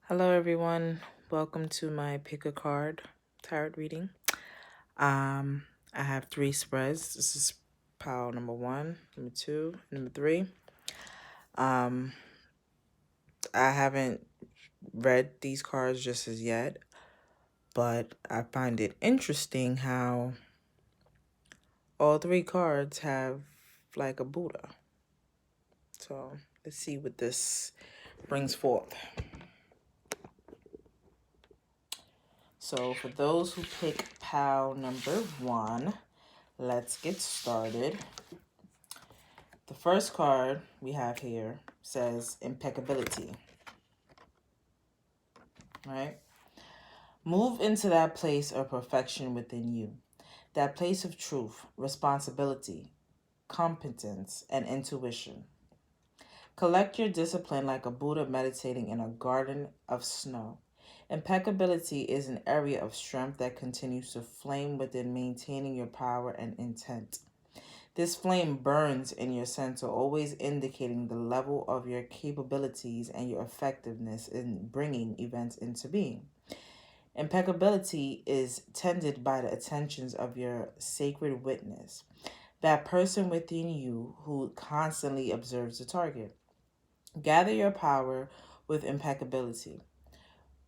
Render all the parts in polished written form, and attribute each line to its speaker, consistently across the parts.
Speaker 1: Hello, everyone. Welcome to my pick a card tarot reading. Um, I have three spreads. This is pile number 1, number 2, number 3. Um, I haven't read these cards just as yet, but I find it interesting how all three cards have like a Buddha. So let's see what this brings forth. So for those who pick pile number 1, let's get started. The first card we have here says impeccability, right? Move into that place of perfection within you, that place of truth, responsibility, competence, and intuition. Collect your discipline like a Buddha meditating in a garden of snow. Impeccability is an area of strength that continues to flame within maintaining your power and intent. This flame burns in your center, always indicating the level of your capabilities and your effectiveness in bringing events into being. Impeccability is tended by the attentions of your sacred witness, that person within you who constantly observes the target. Gather your power with impeccability,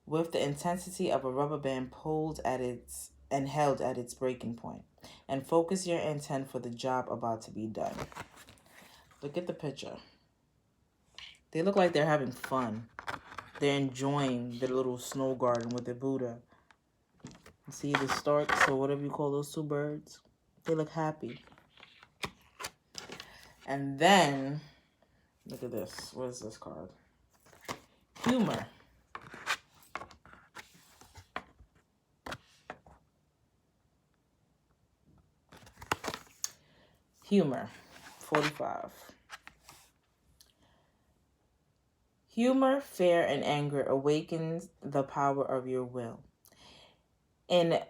Speaker 1: with the intensity of a rubber band pulled at its and held at its breaking point, and focus your intent for the job about to be done. Look at the picture. They look like they're having fun. They're enjoying the little snow garden with the Buddha. See the storks, or whatever you call those two birds? They look happy. And then, look at this. What is this card? Humor. Humor. 45. Humor, fear, and anger awakens the power of your will. In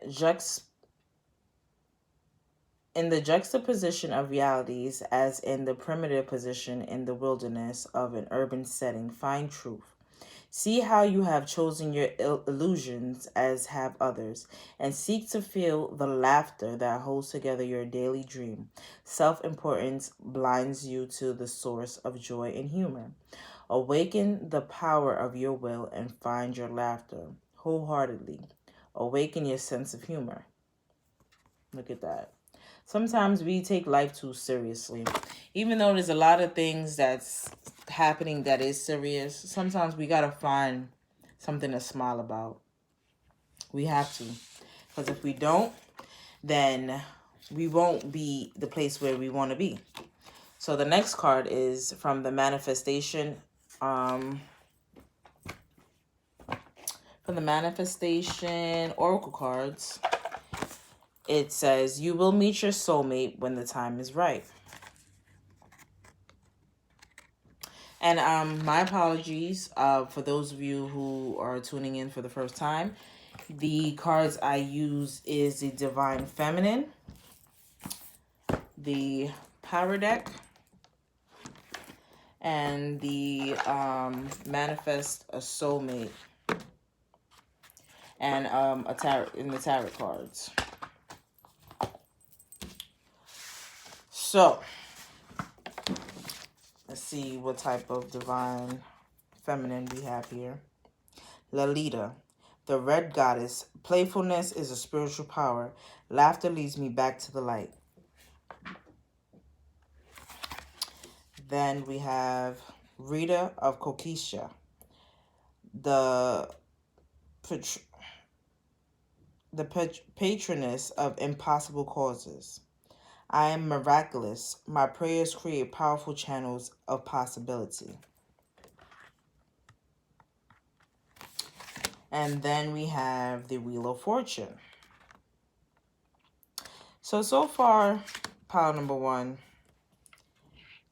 Speaker 1: the juxtaposition of realities, as in the primitive position in the wilderness of an urban setting, find truth. See how you have chosen your illusions as have others, and seek to feel the laughter that holds together your daily dream. Self-importance blinds you to the source of joy and humor. Awaken the power of your will and find your laughter wholeheartedly. Awaken your sense of humor. Look at that. Sometimes we take life too seriously. Even though there's a lot of things that's happening that is serious, sometimes we got to find something to smile about. We have to. Because if we don't, then we won't be the place where we want to be. So the next card is from the manifestation oracle cards. It says, you will meet your soulmate when the time is right. And my apologies for those of you who are tuning in for the first time. The cards I use is the Divine Feminine, the Power Deck, and the Manifest a Soulmate, and a tarot in the tarot cards. So let's see what type of Divine Feminine we have here. Lalita, the Red Goddess. Playfulness is a spiritual power. Laughter leads me back to the light. Then we have Rita of Kokisha, the patroness of impossible causes. I am miraculous. My prayers create powerful channels of possibility. And then we have the Wheel of Fortune. So far, pile number 1,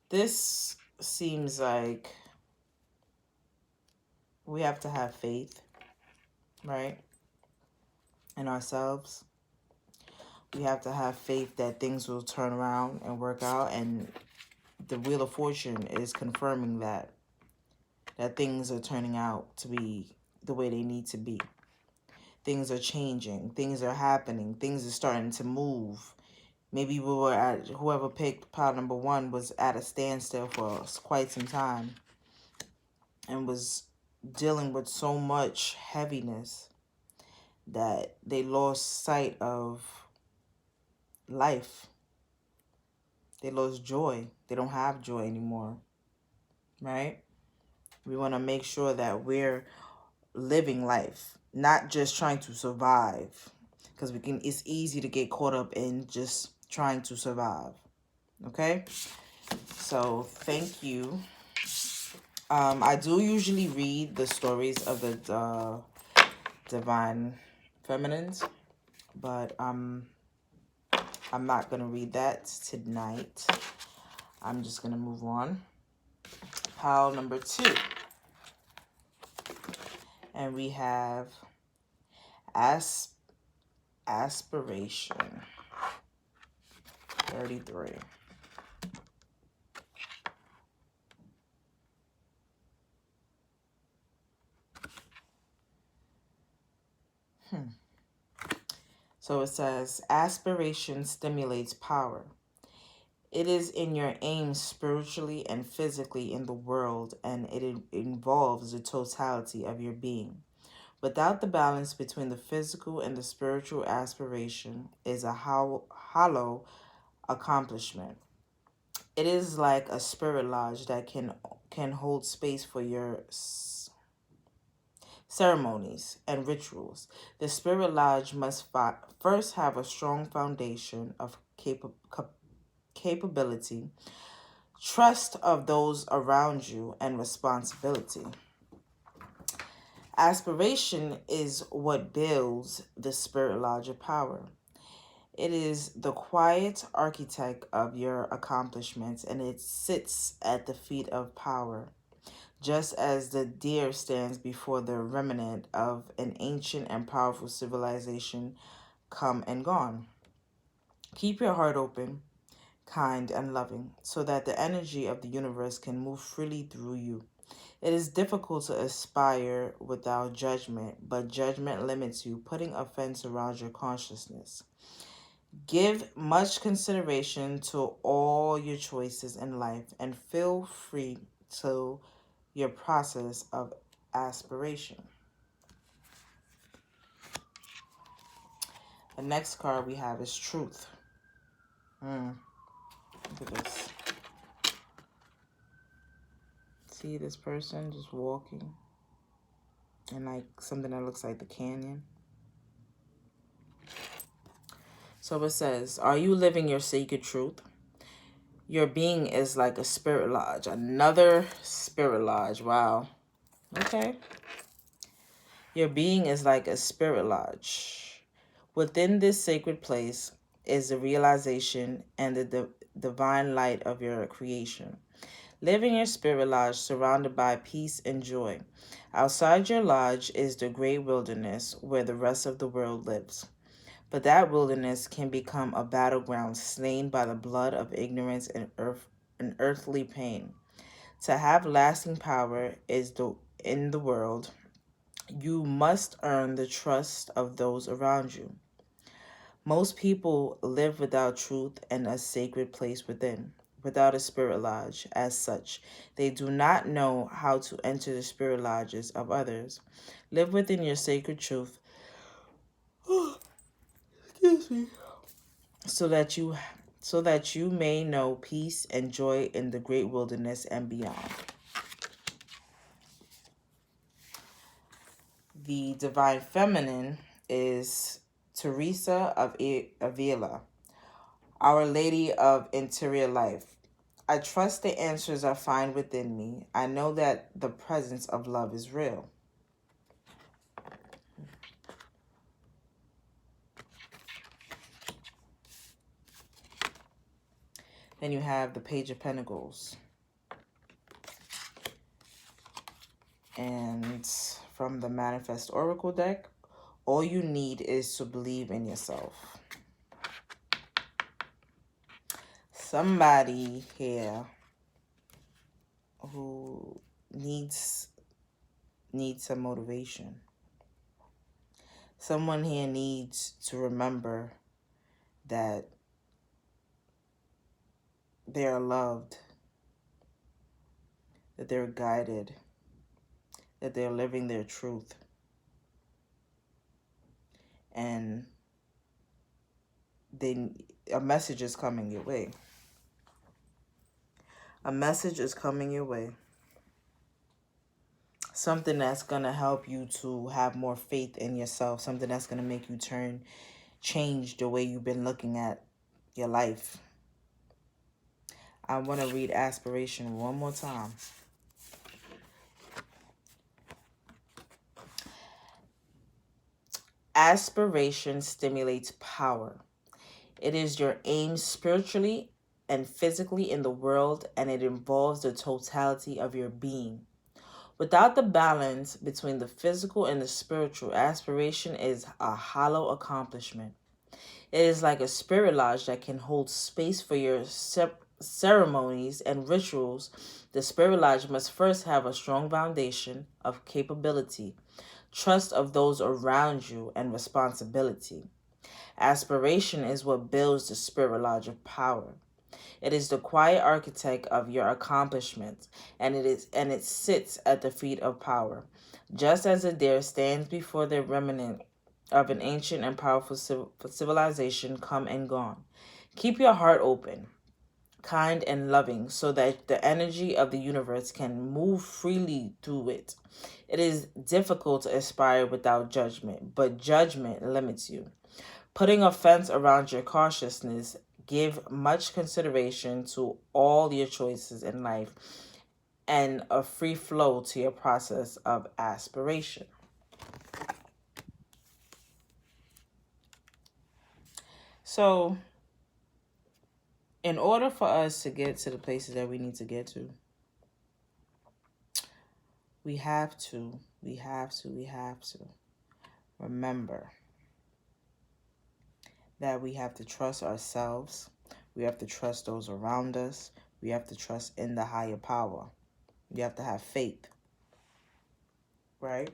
Speaker 1: this seems like we have to have faith, right, in ourselves. We have to have faith that things will turn around and work out, and the Wheel of Fortune is confirming that things are turning out to be the way they need to be. Things are changing. Things are happening. Things are starting to move. Maybe we were at, whoever picked pile number 1 was at a standstill for quite some time and was dealing with so much heaviness that they lost sight of life. They lost joy. They don't have joy anymore, right? We want to make sure that we're living life, not just trying to survive, because it's easy to get caught up in just trying to survive. Okay, so thank you. I do usually read the stories of the divine feminines, but I'm not gonna read that tonight. I'm just gonna move on. Pile number 2, and we have aspiration 33. So it says, aspiration stimulates power. It is in your aim spiritually and physically in the world, and it involves the totality of your being. Without the balance between the physical and the spiritual, aspiration is a hollow accomplishment. It is like a spirit lodge that can hold space for your ceremonies and rituals. The spirit lodge must first have a strong foundation of capability, trust of those around you, and responsibility. Aspiration is what builds the spirit lodge of power. It is the quiet architect of your accomplishments, and it sits at the feet of power, just as the deer stands before the remnant of an ancient and powerful civilization come and gone. Keep your heart open, kind, and loving, so that the energy of the universe can move freely through you. It is difficult to aspire without judgment, but judgment limits you, putting a fence around your consciousness. Give much consideration to all your choices in life and feel free to your process of aspiration. The next card we have is truth. Look at this. See this person just walking in like something that looks like the canyon. So it says, are you living your sacred truth? Your being is like a spirit lodge. Another spirit lodge. Wow. Okay. Your being is like a spirit lodge. Within this sacred place is the realization and the divine light of your creation. Live in your spirit lodge surrounded by peace and joy. Outside your lodge is the great wilderness where the rest of the world lives. But that wilderness can become a battleground slain by the blood of ignorance and earthly pain. To have lasting power in the world, you must earn the trust of those around you. Most people live without truth and a sacred place within, without a spirit lodge as such. They do not know how to enter the spirit lodges of others. Live within your sacred truth. Excuse me. So that you may know peace and joy in the great wilderness and beyond. The divine feminine is Teresa of Avila, Our Lady of Interior Life. I trust the answers I find within me. I know that the presence of love is real. Then you have the Page of Pentacles. And from the Manifest Oracle deck, all you need is to believe in yourself. Somebody here who needs needs some motivation. Someone here needs to remember that they are loved, that they're guided, that they're living their truth. And a message is coming your way. A message is coming your way. Something that's going to help you to have more faith in yourself. Something that's going to make you change the way you've been looking at your life. I want to read aspiration one more time. Aspiration stimulates power. It is your aim spiritually and physically in the world, and it involves the totality of your being. Without the balance between the physical and the spiritual, aspiration is a hollow accomplishment. It is like a spirit lodge that can hold space for your ceremonies and rituals. The spirit lodge must first have a strong foundation of capability, trust of those around you, and responsibility. Aspiration is what builds the spirit lodge of power. It is the quiet architect of your accomplishments, and it sits at the feet of power. Just as a deer stands before the remnant of an ancient and powerful civilization come and gone. Keep your heart open, kind and loving, so that the energy of the universe can move freely through it. It is difficult to aspire without judgment, but judgment limits you. Putting a fence around your cautiousness, give much consideration to all your choices in life and a free flow to your process of aspiration. So, in order for us to get to the places that we need to get to, we have to remember that we have to trust ourselves. We have to trust those around us. We have to trust in the higher power. You have to have faith, right?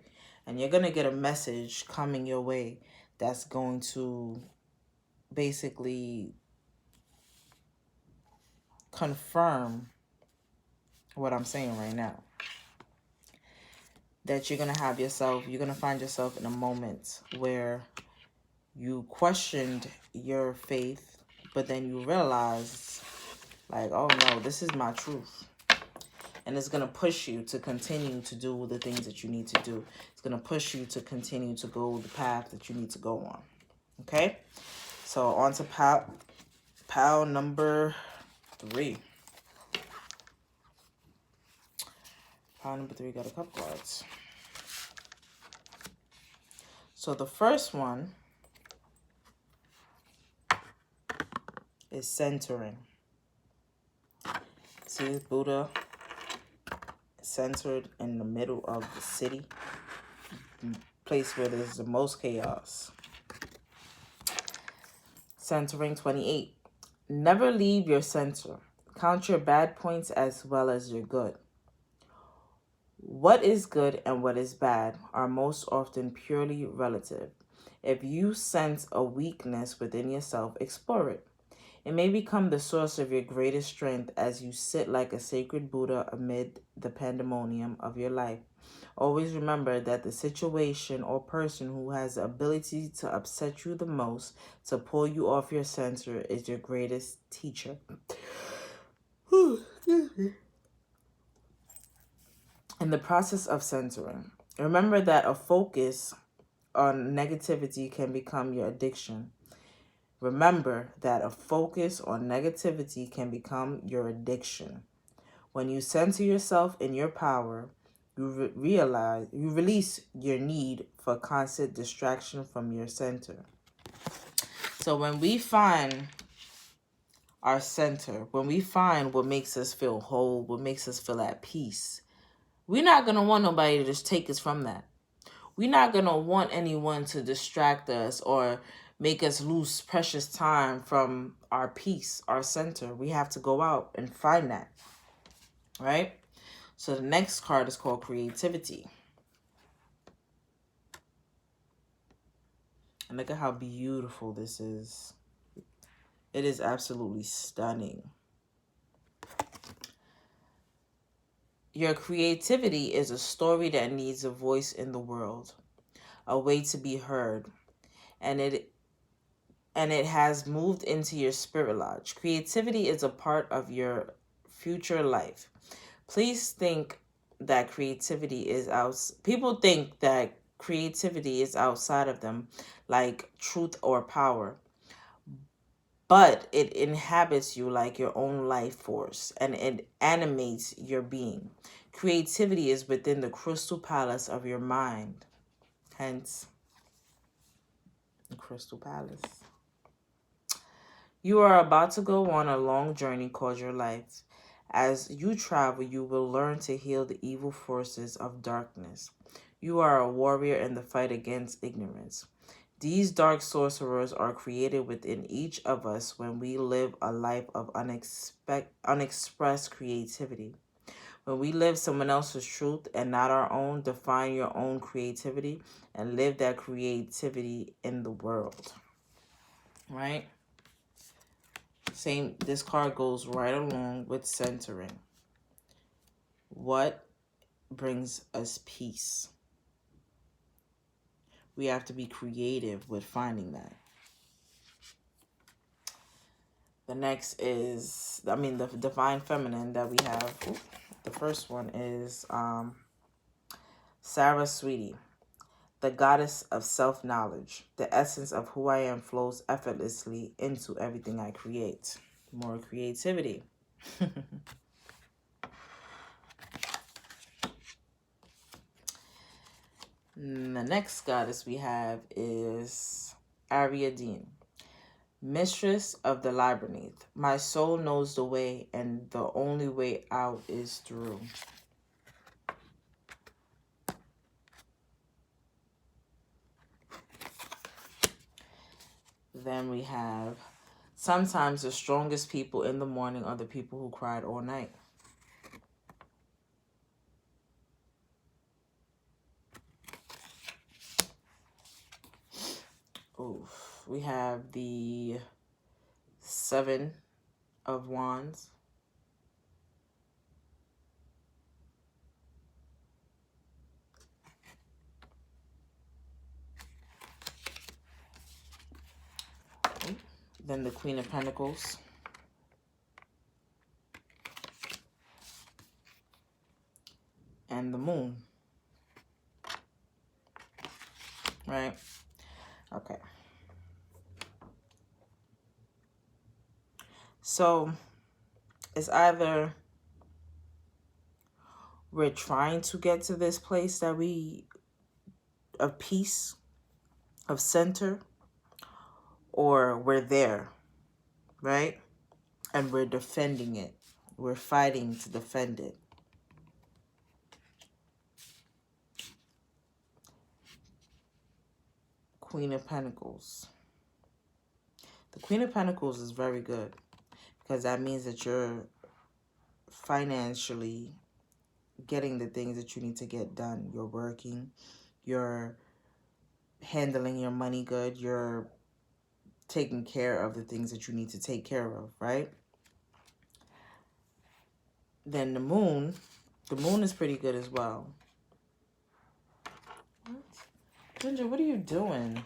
Speaker 1: And you're going to get a message coming your way that's going to basically confirm what I'm saying right now. That you're going to find yourself in a moment where you questioned your faith, but then you realize, like, oh no, this is my truth. And it's going to push you to continue to do the things that you need to do. It's going to push you to continue to go the path that you need to go on. Okay? So on to pile number 3. Pile number 3 got a couple cards. So the first one is centering. See Buddha centered in the middle of the city, place where there's the most chaos. Centering 28. Never leave your center. Count your bad points as well as your good. What is good and what is bad are most often purely relative. If you sense a weakness within yourself, explore it. It may become the source of your greatest strength as you sit like a sacred Buddha amid the pandemonium of your life. Always remember that the situation or person who has the ability to upset you the most, to pull you off your center, is your greatest teacher. In the process of centering, remember that a focus on negativity can become your addiction. Remember that a focus on negativity can become your addiction. When you center yourself in your power, you release your need for constant distraction from your center. So when we find our center, when we find what makes us feel whole, what makes us feel at peace, we're not going to want nobody to just take us from that. We're not going to want anyone to distract us or make us lose precious time from our peace, our center. We have to go out and find that, right? So the next card is called creativity. And look at how beautiful this is. It is absolutely stunning. Your creativity is a story that needs a voice in the world, a way to be heard, and it has moved into your spirit lodge. Creativity is a part of your future life. Please think that creativity is out. People think that creativity is outside of them, like truth or power, but it inhabits you like your own life force, and it animates your being. Creativity is within the crystal palace of your mind, hence the crystal palace. You are about to go on a long journey called your life. As you travel, you will learn to heal the evil forces of darkness. You are a warrior in the fight against ignorance. These dark sorcerers are created within each of us when we live a life of unexpressed creativity. When we live someone else's truth and not our own, define your own creativity and live that creativity in the world. Right? Same, this card goes right along with centering. What brings us peace? We have to be creative with finding that. The next is, the divine feminine that we have. The first one is Sarah Sweetie, the goddess of self-knowledge. The essence of who I am flows effortlessly into everything I create. More creativity. The next goddess we have is Ariadne, mistress of the labyrinth. My soul knows the way, and the only way out is through. Then we have, sometimes the strongest people in the morning are the people who cried all night. Oof. We have the Seven of Wands. Then the Queen of Pentacles. And the Moon. Right? Okay. So it's either we're trying to get to this place that of peace, of center, or we're there, right? And we're defending it. We're fighting to defend it. Queen of Pentacles. The Queen of Pentacles is very good because that means that you're financially getting the things that you need to get done. You're working, you're handling your money good, you're taking care of the things that you need to take care of, right? Then the moon is pretty good as well. What? Ginger, what are you doing?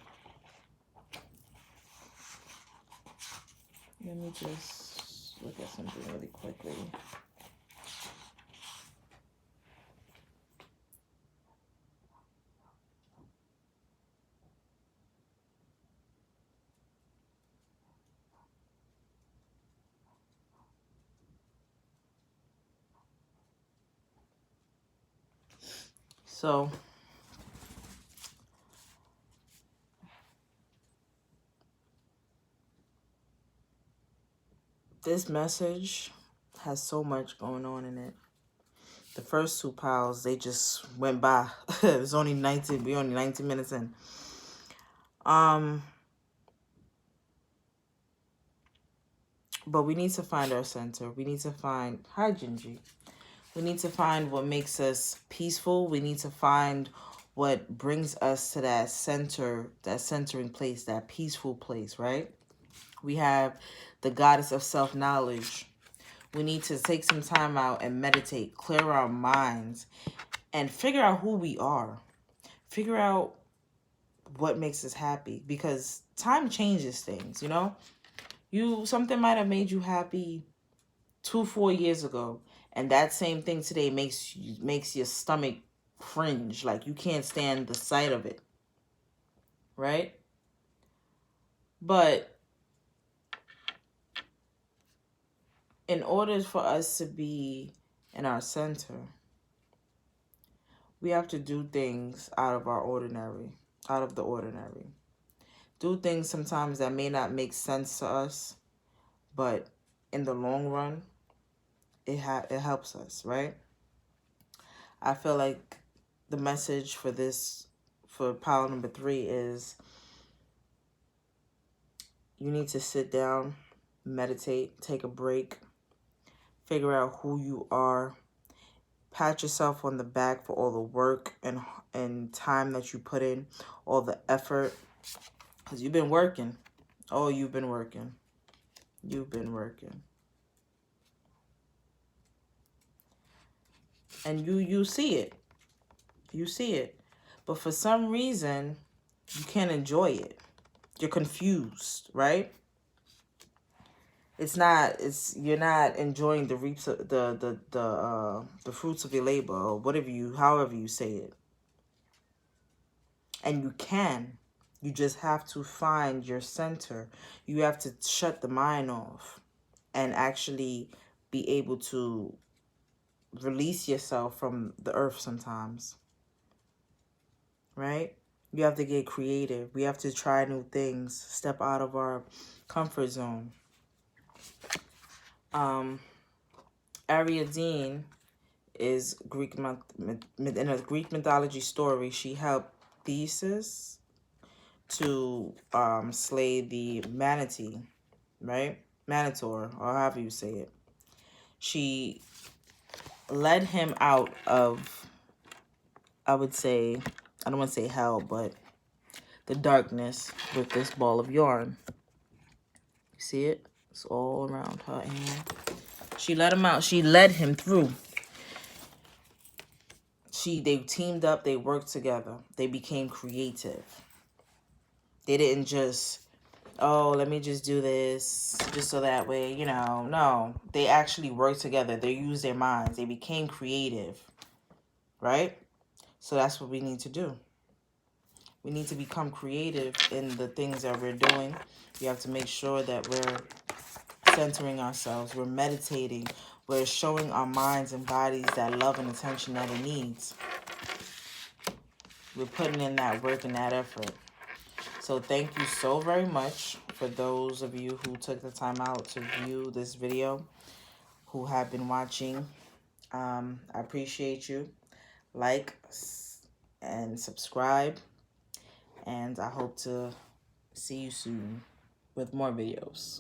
Speaker 1: Let me just look at something really quickly. So this message has so much going on in it. The first two piles, they just went by. It was only 19, we're only 19 minutes in. But we need to find our center. We need to find, hi Gingy. We need to find what makes us peaceful. We need to find what brings us to that center, that centering place, that peaceful place, right? We have the goddess of self-knowledge. We need to take some time out and meditate, clear our minds, and figure out who we are. Figure out what makes us happy, because time changes things, you know? Something might have made you happy 4 years ago, and that same thing today makes your stomach cringe, like you can't stand the sight of it, right? But in order for us to be in our center, we have to do things out of the ordinary. Do things sometimes that may not make sense to us, but in the long run, it helps us, right? I feel like the message for pile number 3 is you need to sit down, meditate, take a break, figure out who you are, pat yourself on the back for all the work and time that you put in, all the effort, because you've been working. Oh, you've been working. You've been working. And you see it. You see it. But for some reason, you can't enjoy it. You're confused, right? You're not enjoying the reaps of the fruits of your labor, or however you say it. And you just have to find your center. You have to shut the mind off and actually be able to release yourself from the earth sometimes, right? You have to get creative. We have to try new things, step out of our comfort zone. Ariadne is in a Greek mythology story. She helped Theseus to slay the manatee, right? Minotaur, or however you say it. She led him out of, I would say, I don't want to say hell, but the darkness with this ball of yarn. You see it? It's all around her hand. She let him out. She led him through. They teamed up. They worked together. They became creative. They didn't just, oh, let me just do this just so that way, you know. No, they actually worked together. They used their minds. They became creative, right? So that's what we need to do. We need to become creative in the things that we're doing. We have to make sure that we're centering ourselves. We're meditating. We're showing our minds and bodies that love and attention that it needs. We're putting in that work and that effort. So thank you so very much for those of you who took the time out to view this video, who have been watching. I appreciate you. Like and subscribe. And I hope to see you soon with more videos.